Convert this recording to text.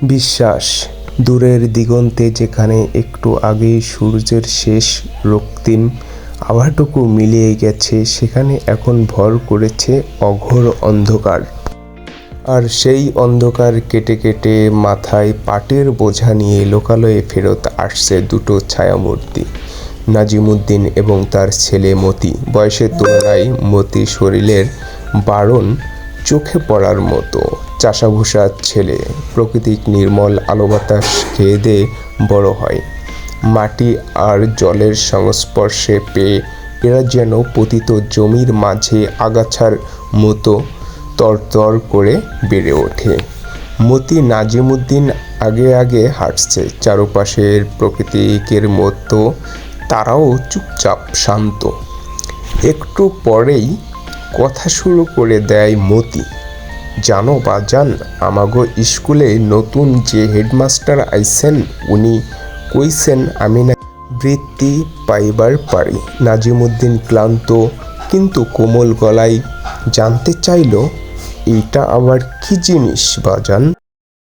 বিশ্বাস দূরের দিগন্তে যেখানে একটু আগেই সূর্যের শেষ রক্তিম আভাটুকু মিলিয়ে গেছে, সেখানে এখন ভর করেছে অঘোর অন্ধকার। আর সেই অন্ধকার কেটে কেটে মাথায় পাটের বোঝা নিয়ে লোকালয়ে ফেরত আসছে দুটো ছায়ামূর্তি, নাজিমুদ্দিন এবং তার ছেলে মতি। বয়সের তুলনায় মতি শরীরের বাড়ন চোখে পড়ার মতো। চাষাভুষা ছেলে, প্রাকৃতিক নির্মল আলো বাতাস খেয়ে দিয়ে বড় হয়। মাটি আর জলের সংস্পর্শে পেয়ে এরা যেন পতিত জমির মাঝে আগাছার মতো তরতর করে বেড়ে ওঠে। মতি নাজিমুদ্দিন আগে আগে হাঁটছে, চারপাশের প্রকৃতিকের মতো তারাও চুপচাপ শান্ত। একটু পরেই কথা শুরু করে দেয় মতি। জানো বাজান, আমাগো স্কুলে নতুন যে হেডমাস্টার আইছেন, উনি কইছেন আমি না বৃত্তি পাইবার পারি। নাজিমুদ্দিন ক্লান্ত কিন্তু কোমল গলায় জানতে চাইল, এইটা আবার কি জিনিস বাজান?